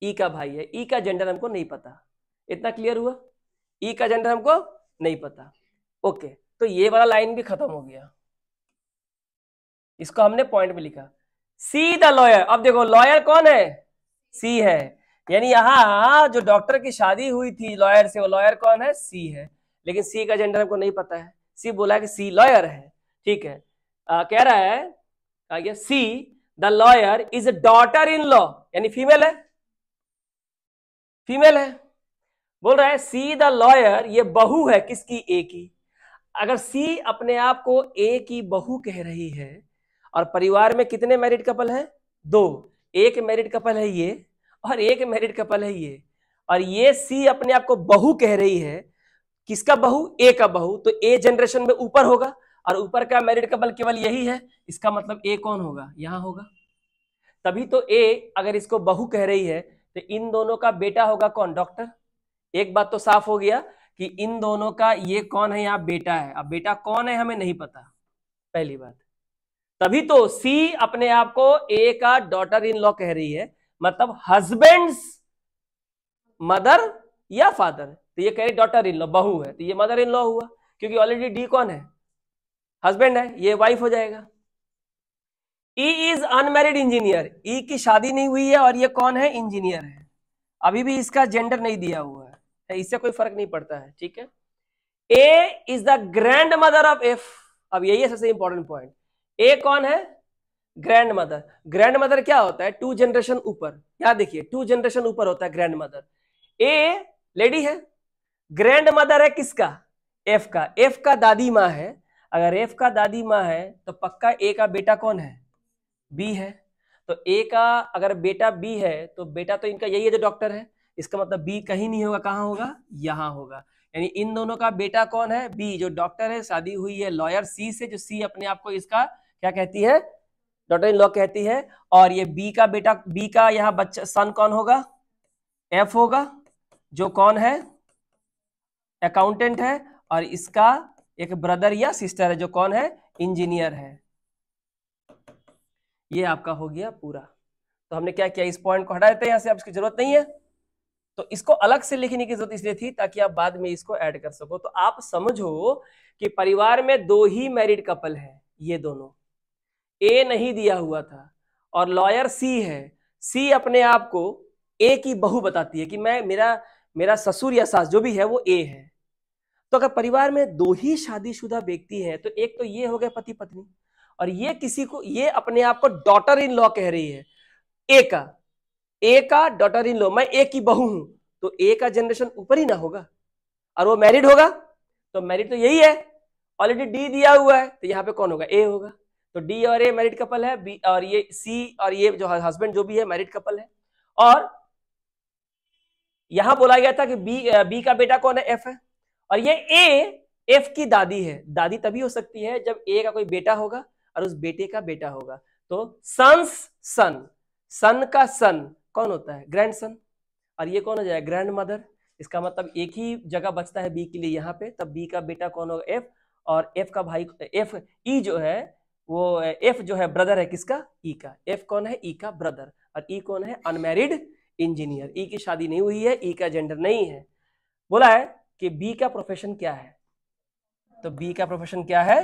ई का भाई है। ई का जेंडर हमको नहीं पता, इतना क्लियर हुआ। ई का जेंडर हमको नहीं पता, ओके। तो ये वाला लाइन भी खत्म हो गया, इसको हमने पॉइंट में लिखा। सी द लॉयर, अब देखो लॉयर कौन है? सी है, यानी यहां जो डॉक्टर की शादी हुई थी लॉयर से, वो लॉयर कौन है? सी है, लेकिन सी का जेंडर हमको नहीं पता है। सी बोला कि सी लॉयर है, ठीक है। कह रहा है see the lawyer is daughter in law, यानी फीमेल है, फीमेल है। बोल रहा है सी द लॉयर, ये बहू है किसकी? ए की। अगर सी अपने आप को ए की बहू कह रही है और परिवार में कितने मैरिड कपल हैं? 2। एक मैरिड कपल है ये और एक मैरिड कपल है ये, और ये सी अपने आप को बहू कह रही है। किसका बहू? ए का बहू, तो ए जनरेशन में ऊपर होगा और ऊपर का मैरिड कपल केवल यही है, इसका मतलब ए कौन होगा? यहां होगा। तभी तो ए अगर इसको बहू कह रही है तो इन दोनों का बेटा होगा कौन? डॉक्टर। एक बात तो साफ हो गया कि इन दोनों का ये कौन है? यहाँ बेटा है। अब बेटा कौन है हमें नहीं पता, पहली बात। तभी तो सी अपने आप को ए का डॉटर इन लॉ कह रही है, मतलब हस्बैंड्स मदर या फादर। तो ये कह रही डॉटर इन लॉ, बहू है, तो ये मदर इन लॉ हुआ, क्योंकि ऑलरेडी डी कौन है? हस्बैंड है, ये वाइफ हो जाएगा। ई इज अनमैरिड इंजीनियर, ई की शादी नहीं हुई है और ये कौन है, इंजीनियर है, अभी भी इसका जेंडर नहीं दिया हुआ है, इससे कोई फर्क नहीं पड़ता है, ठीक है। A is the grandmother of F, अब यही है सबसे इंपॉर्टेंट पॉइंट, ए कौन है, ग्रैंड मदर। ग्रैंड मदर क्या होता है, 2 जनरेशन ऊपर, यहां देखिए 2 जनरेशन ऊपर होता है ग्रैंड मदर। ए लेडी है, ग्रैंड मदर है किसका, एफ का, एफ का दादी माँ है, अगर एफ का दादी माँ है तो पक्का ए का बेटा कौन है, बी है, तो ए का अगर बेटा बी है तो बेटा तो इनका यही है जो डॉक्टर है, इसका मतलब बी कहीं नहीं होगा, कहां होगा, यहां होगा, यानी इन दोनों का बेटा कौन है, बी जो डॉक्टर है, शादी हुई है लॉयर सी से, जो सी अपने आप को इसका क्या कहती है, डॉक्टर इन लॉ कहती है, और ये बी का बेटा, बी का यहाँ बच्चा सन कौन होगा, एफ होगा, जो कौन है, अकाउंटेंट है, और इसका एक ब्रदर या सिस्टर है जो कौन है, इंजीनियर है। ये आपका हो गया पूरा। तो हमने क्या किया, इस पॉइंट को हटा देते हैं यहां से, अब इसकी जरूरत नहीं है, तो इसको अलग से लिखने की जरूरत इसलिए थी ताकि आप बाद में इसको ऐड कर सको। तो आप समझो कि परिवार में 2 ही मैरिड कपल है, ये दोनों, ए नहीं दिया हुआ था और लॉयर सी है, सी अपने आप को ए की बहू बताती है कि मैं मेरा ससुर या सास जो भी है वो ए है। तो अगर परिवार में 2 ही शादीशुदा व्यक्ति हैं तो एक तो ये हो गए पति पत्नी, और ये किसी को, ये अपने आप को डॉटर इन लॉ कह रही है, ए का डॉटर इन लॉ, मैं ए की बहू हूं, तो ए का जनरेशन ऊपर ही ना होगा, और वो मैरिड होगा, तो मैरिड तो यही है, ऑलरेडी डी दिया हुआ है, तो यहाँ पे कौन होगा, ए होगा, तो डी और ए मैरिड कपल है, बी और ये सी और ये जो हस्बैंड जो भी है मैरिड कपल है। और यहां बोला गया था कि बी का बेटा कौन है, एफ है, और ये ए एफ की दादी है, दादी तभी हो सकती है जब ए का कोई बेटा होगा और उस बेटे का बेटा होगा, तो सन्स सन, सन का सन कौन होता है, ग्रैंड सन, और ये कौन हो जाएगा, ग्रैंड मदर, इसका मतलब एक ही जगह बचता है बी के लिए यहाँ पे, तब बी का बेटा कौन होगा, एफ, और एफ का भाई, एफ ई जो है वो, एफ जो है ब्रदर है किसका, ई का, एफ कौन है, ई का ब्रदर, और ई कौन है, अनमैरिड इंजीनियर, ई की शादी नहीं हुई है, ई का जेंडर नहीं है। बोला है कि बी का प्रोफेशन क्या है, तो बी का प्रोफेशन क्या है,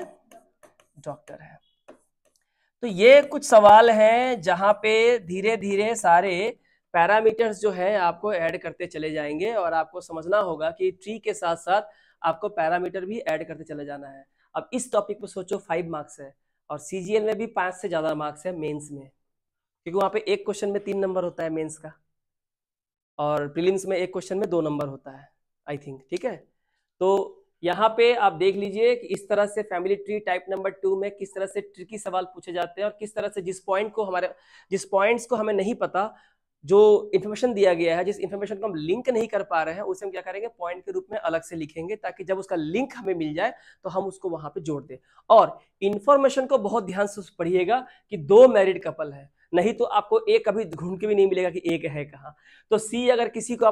डॉक्टर है। तो ये कुछ सवाल हैं जहां पे धीरे धीरे सारे पैरामीटर्स जो है आपको ऐड करते चले जाएंगे, और आपको समझना होगा कि ट्री के साथ साथ आपको पैरामीटर भी ऐड करते चले जाना है। अब इस टॉपिक पर सोचो 5 मार्क्स है, और सीजीएल में भी 5 से ज्यादा मार्क्स है मेंस में, क्योंकि वहां पे एक क्वेश्चन में 3 नंबर होता है मेंस का, और प्रीलिम्स में एक क्वेश्चन में 2 नंबर होता है आई थिंक, ठीक है। तो यहाँ पे आप देख लीजिए कि इस तरह से फैमिली ट्री टाइप नंबर 2 में किस तरह से ट्रिकी सवाल पूछे जाते हैं, और किस तरह से जिस पॉइंट्स को हमें नहीं पता, जो इन्फॉर्मेशन दिया गया है, जिस इन्फॉर्मेशन को हम लिंक नहीं कर पा रहे हैं, उसे हम क्या करेंगे, पॉइंट के रूप में अलग से लिखेंगे, ताकि जब उसका लिंक हमें मिल जाए तो हम उसको वहां पे जोड़ दें। और इन्फॉर्मेशन को बहुत ध्यान से पढ़िएगा कि 2 मैरिड कपल है, नहीं तो आपको एक कभी ढूंढ के भी नहीं मिलेगा कि एक है कहाँ। तो सी अगर किसी को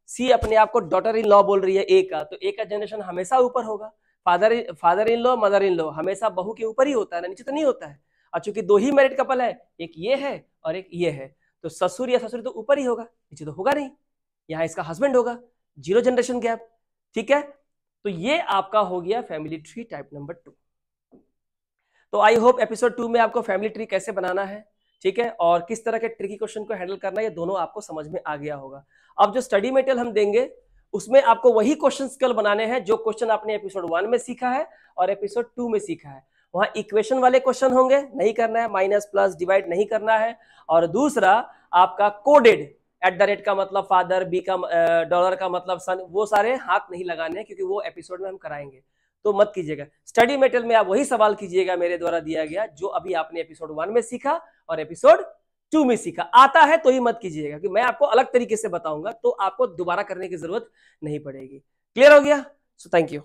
सी अपने आप को डॉटर इन लॉ बोल रही है ए का, तो ए का जनरेशन हमेशा ऊपर होगा, father in law mother in law हमेशा बहू के ऊपर ही होता है, नीचे तो नहीं होता है। और चूंकि 2 ही मैरिड कपल है, एक ये है और एक ये है, तो ससुर या ससुर तो ऊपर ही होगा, नीचे तो होगा नहीं, यहाँ इसका हस्बैंड होगा, 0 जनरेशन गैप, ठीक है। तो ये आपका हो गया फैमिली ट्री टाइप नंबर 2। तो आई होप एपिसोड 2 में आपको फैमिली ट्री कैसे बनाना है, ठीक है, और किस तरह के ट्रिकी क्वेश्चन को हैंडल करना है, ये दोनों आपको समझ में आ गया होगा। अब जो स्टडी मटेरियल हम देंगे उसमें आपको वही क्वेश्चन कल बनाने हैं जो क्वेश्चन आपने एपिसोड 1 में सीखा है और एपिसोड 2 में सीखा है। वहां इक्वेशन वाले क्वेश्चन होंगे, नहीं करना है, माइनस प्लस डिवाइड नहीं करना है, और दूसरा आपका कोडेड @ का मतलब फादर, बी का डॉलर का मतलब सन, वो सारे हाथ नहीं लगाने हैं, क्योंकि वो एपिसोड में हम कराएंगे, तो मत कीजिएगा। स्टडी मटेरियल में आप वही सवाल कीजिएगा मेरे द्वारा दिया गया जो अभी आपने एपिसोड 1 में सीखा और एपिसोड 2 में सीखा। आता है तो ही मत कीजिएगा, कि मैं आपको अलग तरीके से बताऊंगा, तो आपको दोबारा करने की जरूरत नहीं पड़ेगी। क्लियर हो गया? So thank you.